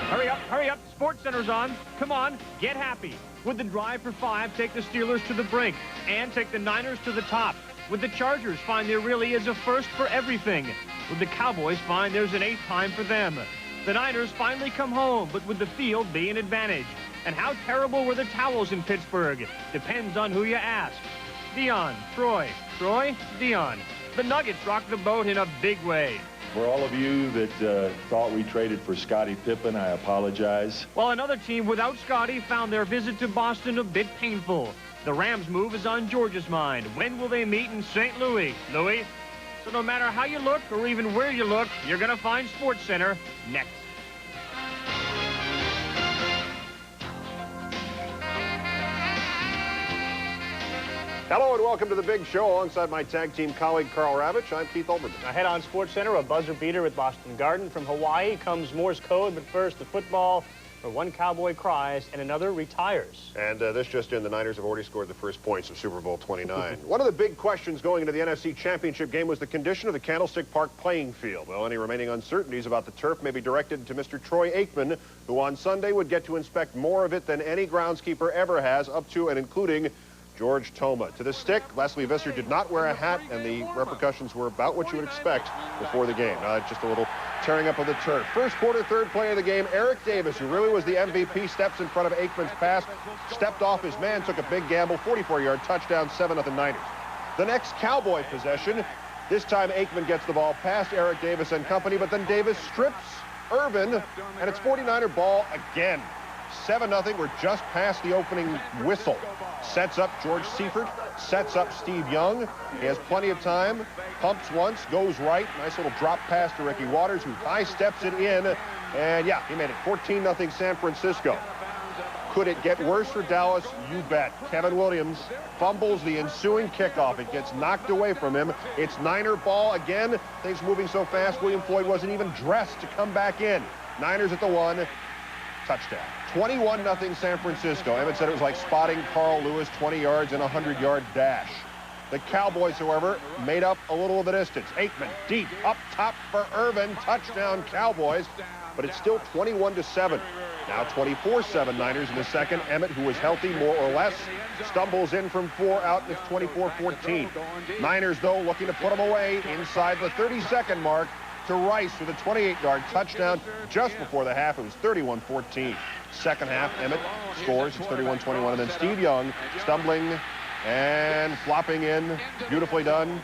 Hurry up. SportsCenter's on. Come on, get happy. With the drive for 5, take the Steelers to the brink and take the Niners to the top. With the Chargers, find there really is a first for everything. With the Cowboys, find there's an 8th time for them. The Niners finally come home, but with the field be an advantage. And how terrible were the towels in Pittsburgh? Depends on who you ask. Dion, Troy, Dion. The Nuggets rocked the boat in a big way. For all of you that thought we traded for Scottie Pippen, I apologize. While another team without Scottie found their visit to Boston a bit painful. The Rams' move is on Georgia's mind. When will they meet in St. Louis? Louis? So no matter how you look or even where you look, you're going to find SportsCenter next. Hello and welcome to the big show alongside my tag team colleague Karl Ravech. I'm Keith Olbermann. Ahead on SportsCenter, a buzzer beater at Boston Garden. From Hawaii comes Morse code, but first the football, where one Cowboy cries and another retires. And this just in, the Niners have already scored the first points of Super Bowl 29. One of the big questions going into the NFC Championship game was the condition of the Candlestick Park playing field. Well, any remaining uncertainties about the turf may be directed to Mr. Troy Aikman, who on Sunday would get to inspect more of it than any groundskeeper ever has, up to and including George Toma. To the stick, Leslie Visser did not wear a hat, and the repercussions were about what you would expect before the game. Just a little tearing up of the turf. First quarter, third play of the game, Eric Davis, who really was the MVP, steps in front of Aikman's pass, stepped off his man, took a big gamble, 44-yard touchdown, 7-0 Niners. The next Cowboy possession, this time Aikman gets the ball past Eric Davis and company, but then Davis strips Irvin, and it's 49er ball again. 7-0, we're just past the opening whistle. Sets up George Seifert, sets up Steve Young. He has plenty of time, pumps once, goes right. Nice little drop pass to Ricky Watters, who high steps it in. And yeah, he made it 14-0 San Francisco. Could it get worse for Dallas? You bet. Kevin Williams fumbles the ensuing kickoff. It gets knocked away from him. It's Niner ball again. Things moving so fast, William Floyd wasn't even dressed to come back in. Niners at the 1. Touchdown. 21-0 San Francisco. Emmett said it was like spotting Carl Lewis 20 yards in a 100-yard dash. The Cowboys, however, made up a little of the distance. Aikman deep up top for Irvin. Touchdown Cowboys. But it's still 21-7. Now 24-7 Niners in the second. Emmett, who was healthy more or less, stumbles in from 4 out. It's 24-14. Niners, though, looking to put them away inside the 30-second mark to Rice with a 28-yard touchdown just before the half. It was 31-14. Second half, Emmett scores. It's 31-21. And then Steve Young stumbling and flopping in. Beautifully done.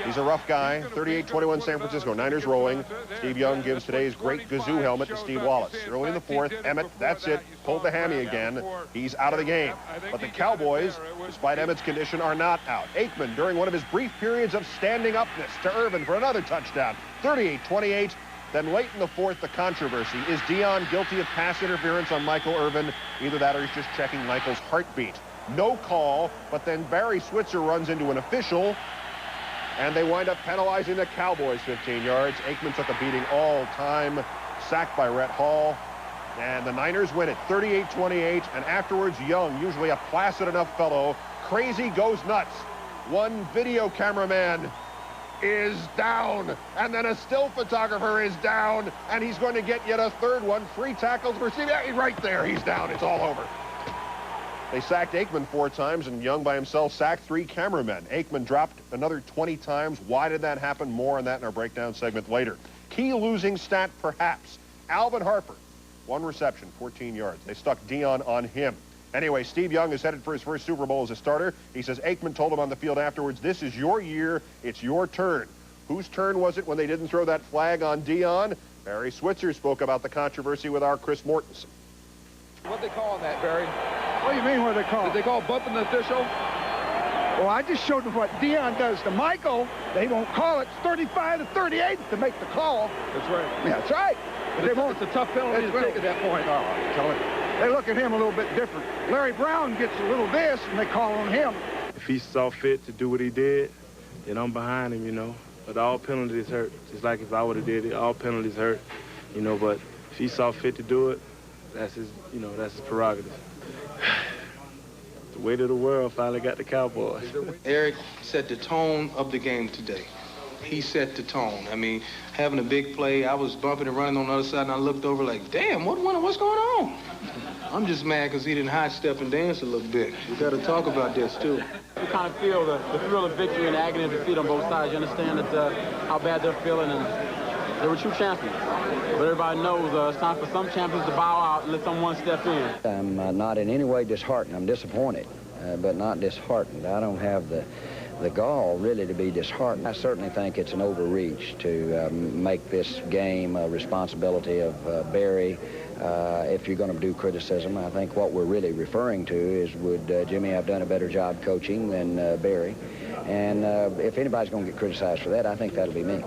He's a rough guy. 38-21 San Francisco. Niners rolling. Steve Young gives today's great Gazoo helmet to Steve Wallace. Early in the fourth, Emmett, that's it, pulled the hammy again. He's out of the game. But the Cowboys, despite Emmett's condition, are not out. Aikman, during one of his brief periods of standing upness, to Irvin for another touchdown. 38-28. Then late in the fourth, the controversy. Is Dion guilty of pass interference on Michael Irvin? Either that or he's just checking Michael's heartbeat. No call, but then Barry Switzer runs into an official, and they wind up penalizing the Cowboys 15 yards. Aikman took a beating all time, sacked by Rhett Hall, and the Niners win it 38-28, and afterwards Young, usually a placid enough fellow, crazy goes nuts. One video cameraman is down, and then a still photographer is down, and he's going to get yet a third one. 3 tackles for Steve. Yeah, right there, he's down. It's all over. They sacked Aikman 4 times, and Young by himself sacked 3 cameramen. Aikman dropped another 20 times. Why did that happen? More on that in our breakdown segment later. Key losing stat, perhaps. Alvin Harper, 1 reception, 14 yards. They stuck Dion on him. Anyway, Steve Young is headed for his first Super Bowl as a starter. He says Aikman told him on the field afterwards, this is your year, it's your turn. Whose turn was it when they didn't throw that flag on Dion? Barry Switzer spoke about the controversy with our Chris Mortensen. What they call that, Barry? What do you mean what they call? Did they call bumping the official? Well, I just showed them what Dion does to Michael. They won't call it 35-38 to make the call. That's right. Yeah, that's right. But they won't. It's a tough penalty to take at that point. Tell it. They look at him a little bit different. Larry Brown gets a little this, and they call on him. If he saw fit to do what he did, then I'm behind him, you know. But all penalties hurt. Just like if I would have did it, all penalties hurt, you know. But if he saw fit to do it, that's his, you know, that's his prerogative. The weight of the world finally got the Cowboys. Eric set the tone of the game today. he set the tone. I mean, having a big play, I was bumping and running on the other side, and I looked over like, damn, what's going on? I'm just mad because he didn't high step and dance a little bit. We got to talk about this, too. You kind of feel the thrill of victory and agony of defeat on both sides. You understand that how bad they're feeling, and they were true champions. But everybody knows it's time for some champions to bow out and let someone step in. I'm not in any way disheartened. I'm disappointed, but not disheartened. I don't have the gall, really, to be disheartened. I certainly think it's an overreach to make this game a responsibility of Barry. If you're going to do criticism, I think what we're really referring to is, would Jimmy have done a better job coaching than Barry? And if anybody's going to get criticized for that, I think that'll be me.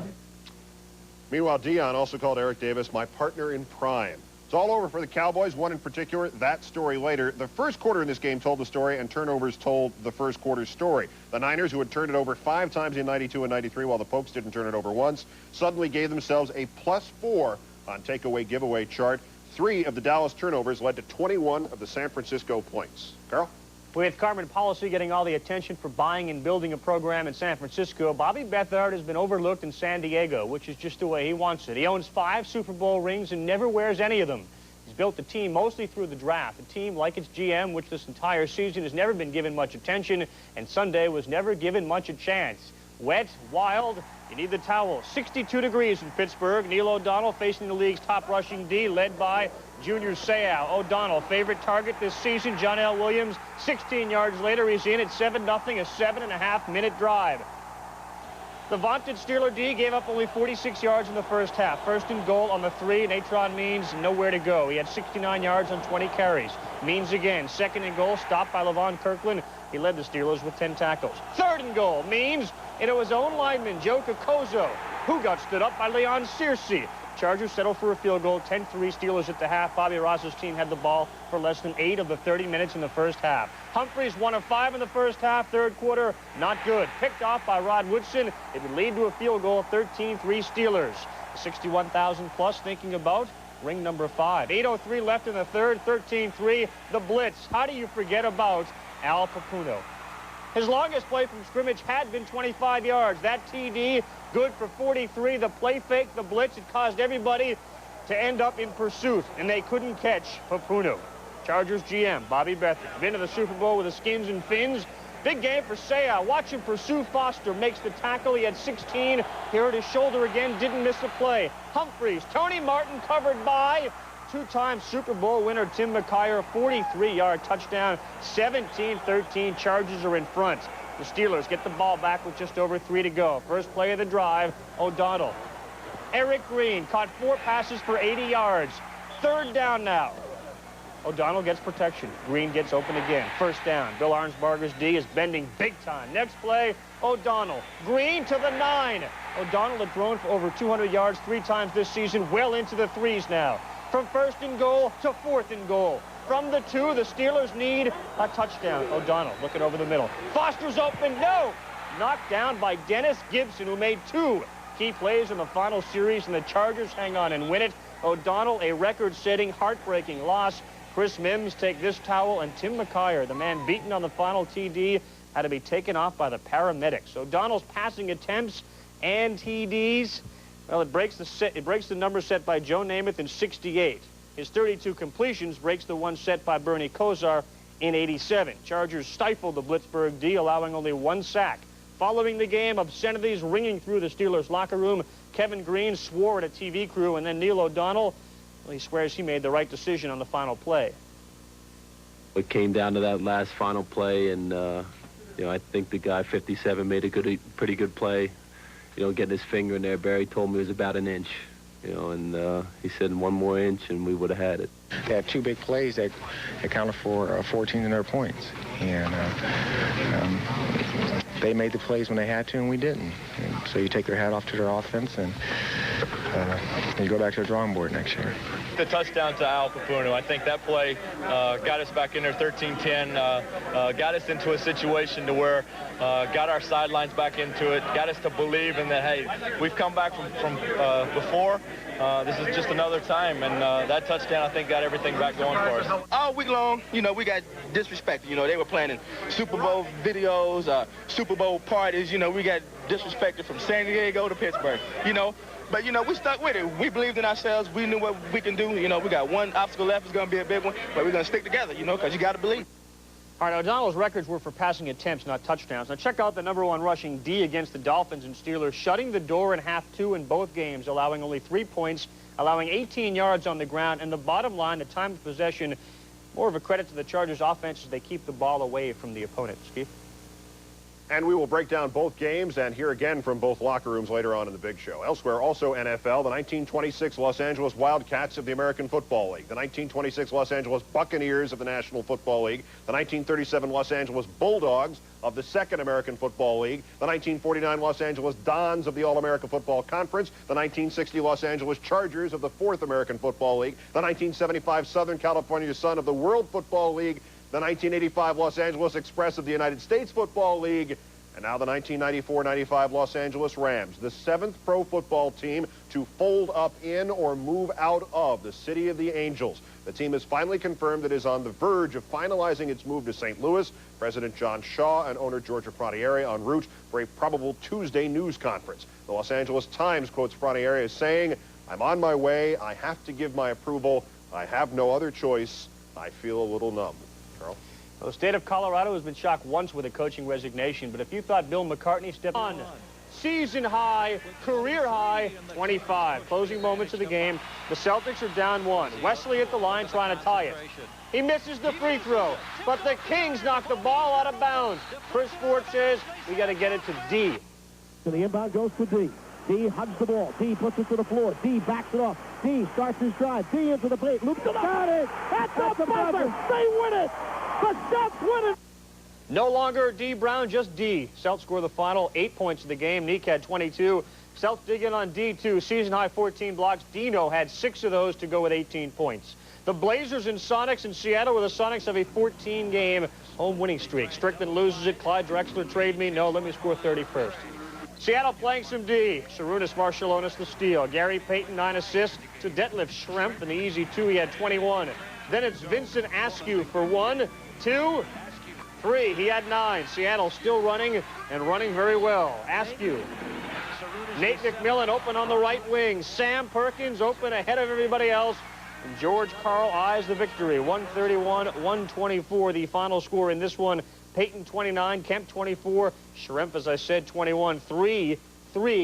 Meanwhile, Dion also called Eric Davis my partner in crime. It's all over for the Cowboys, one in particular. That story later. The first quarter in this game told the story, and turnovers told the first quarter's story. The Niners, who had turned it over 5 times in 92 and 93, while the Pokes didn't turn it over once, suddenly gave themselves a +4 on takeaway giveaway chart. 3 of the Dallas turnovers led to 21 of the San Francisco points. Karl? With Carmen Policy getting all the attention for buying and building a program in San Francisco, Bobby Beathard has been overlooked in San Diego, which is just the way he wants it. He owns 5 Super Bowl rings and never wears any of them. He's built the team mostly through the draft, a team like its GM, which this entire season has never been given much attention, and Sunday was never given much a chance. Wet, wild, you need the towel. 62 degrees in Pittsburgh. Neil O'Donnell facing the league's top rushing D, led by Junior Seau. O'Donnell, favorite target this season, John L. Williams. 16 yards later, he's in at 7-0, a 7.5-minute drive. The vaunted Steeler D gave up only 46 yards in the first half. First and goal on the 3. Natron Means nowhere to go. He had 69 yards on 20 carries. Means again. Second and goal, stopped by Levon Kirkland. He led the Steelers with 10 tackles. Third and goal, Means into his own lineman, Joe Kokozo, who got stood up by Leon Searcy. Chargers settle for a field goal, 10-3 Steelers at the half. Bobby Ross's team had the ball for less than 8 of the 30 minutes in the first half. Humphreys 1 of 5 in the first half. Third quarter, not good. Picked off by Rod Woodson. It would lead to a field goal, 13-3 Steelers. 61,000 plus thinking about ring number 5. 8:03 left in the third, 13-3. The blitz. How do you forget about Al Papuno? His longest play from scrimmage had been 25 yards. That TD, good for 43. The play fake, the blitz, it caused everybody to end up in pursuit, and they couldn't catch Papuno. Chargers GM, Bobby Beathard, been to the Super Bowl with the Skins and Fins. Big game for Seau. Watch him pursue Foster, makes the tackle. He had 16. He hurt his shoulder again, didn't miss a play. Humphreys, Tony Martin covered by 2-time Super Bowl winner Tim McKyer, 43-yard touchdown, 17-13. Chargers are in front. The Steelers get the ball back with just over 3 to go. First play of the drive, O'Donnell. Eric Green caught 4 passes for 80 yards. Third down now. O'Donnell gets protection. Green gets open again. First down. Bill Arnsparger's D is bending big time. Next play, O'Donnell. Green to the 9. O'Donnell had thrown for over 200 yards 3 times this season, well into the 3s now. From first and goal to fourth and goal. From the 2, the Steelers need a touchdown. O'Donnell looking over the middle. Foster's open, no! Knocked down by Dennis Gibson, who made 2 key plays in the final series, and the Chargers hang on and win it. O'Donnell, a record-setting, heartbreaking loss. Chris Mims take this towel, and Tim McKyer, the man beaten on the final TD, had to be taken off by the paramedics. O'Donnell's passing attempts and TDs, well, it breaks the number set by Joe Namath in 68. His 32 completions breaks the one set by Bernie Kosar in 87. Chargers stifled the Blitzburg D, allowing only 1 sack. Following the game, obscenities ringing through the Steelers locker room. Kevin Green swore at a TV crew, and then Neil O'Donnell, well, he swears he made the right decision on the final play. It came down to that last final play, and I think the guy 57 made a pretty good play. Getting his finger in there. Barry told me it was about an inch, and he said 1 more inch and we would have had it. They had 2 big plays that accounted for 14 of their points, and they made the plays when they had to, and we didn't. And so you take your hat off to their offense, and you go back to the drawing board next year. The touchdown to Al Papuno, I think that play got us back in there 13-10, got us into a situation to where got our sidelines back into it, got us to believe in that, hey, we've come back from before. This is just another time, and that touchdown, I think, got everything back going for us. All week long, we got disrespected. They were planning Super Bowl videos, Super Bowl parties. We got disrespected from San Diego to Pittsburgh, you know. But, you know, we stuck with it. We believed in ourselves. We knew what we can do. You know, we got one obstacle left. It's going to be a big one, but we're going to stick together, you know, because you got to believe. All right, O'Donnell's records were for passing attempts, not touchdowns. Now check out the #1 rushing D against the Dolphins and Steelers, shutting the door in half 2 in both games, allowing only 3 points, allowing 18 yards on the ground. And the bottom line, the time of possession, more of a credit to the Chargers' offense as they keep the ball away from the opponent. Steve? And we will break down both games and hear again from both locker rooms later on in the big show. Elsewhere, also NFL, the 1926 Los Angeles Wildcats of the American Football League, the 1926 Los Angeles Buccaneers of the National Football League, the 1937 Los Angeles Bulldogs of the Second American Football League, the 1949 Los Angeles Dons of the All-America Football Conference, the 1960 Los Angeles Chargers of the Fourth American Football League, the 1975 Southern California Sun of the World Football League, the 1985 Los Angeles Express of the United States Football League, and now the 1994-95 Los Angeles Rams, the 7th pro football team to fold up in or move out of the City of the Angels. The team has finally confirmed it is on the verge of finalizing its move to St. Louis. President John Shaw and owner George Frontiere en route for a probable Tuesday news conference. The Los Angeles Times quotes Frontiere as saying, "I'm on my way. I have to give my approval. I have no other choice. I feel a little numb." Karl? Well, the state of Colorado has been shocked once with a coaching resignation, but if you thought Bill McCartney stepped on, season high, career high, 25. Closing moments of the game. The Celtics are down 1. Wesley at the line trying to tie it. He misses the free throw, but the Kings knock the ball out of bounds. Chris Ford says we got to get it to D. So the inbound goes to D. D hugs the ball. D puts it to the floor. D backs it off. D starts his drive. D into the plate. Loops it up. Got it. That's a buzzer. They win it. The Celts win it. No longer D Brown, just D. Celts score the final 8 points of the game. Neek had 22. Celts dig in on D2. Season high 14 blocks. Dino had 6 of those to go with 18 points. The Blazers and Sonics in Seattle, where the Sonics have a 14-game home winning streak. Strickland loses it. Clyde Drexler trade me. No, let me score 30 first. Seattle playing some D. Sarunas Marciulionis the steal. Gary Payton 9 assists to Detlef Schrempf in the easy 2. He had 21. Then it's Vincent Askew for 1, 2, 3. He had 9. Seattle still running and running very well. Askew. Nate McMillan open on the right wing. Sam Perkins open ahead of everybody else. And George Karl eyes the victory. 131-124 the final score in this one. Payton 29, Kemp 24, Schrempf, as I said, 21. 3,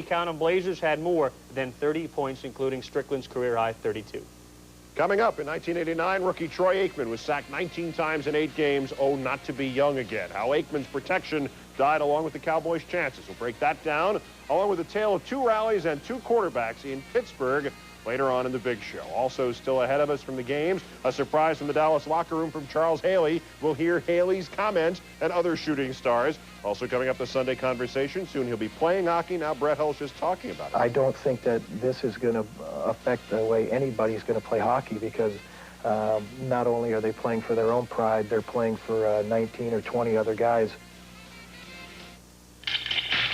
count 'em, Blazers had more than 30 points, including Strickland's career high 32. Coming up in 1989, rookie Troy Aikman was sacked 19 times in 8 games. Oh, not to be young again. How Aikman's protection died along with the Cowboys' chances. We'll break that down, along with a tale of 2 rallies and 2 quarterbacks in Pittsburgh later on in the big show. Also still ahead of us from the games, a surprise from the Dallas locker room from Charles Haley. We'll hear Haley's comments and other shooting stars. Also coming up the Sunday conversation. Soon he'll be playing hockey. Now Brett Hulse is talking about it. I don't think that this is going to affect the way anybody's going to play hockey, because not only are they playing for their own pride, they're playing for 19 or 20 other guys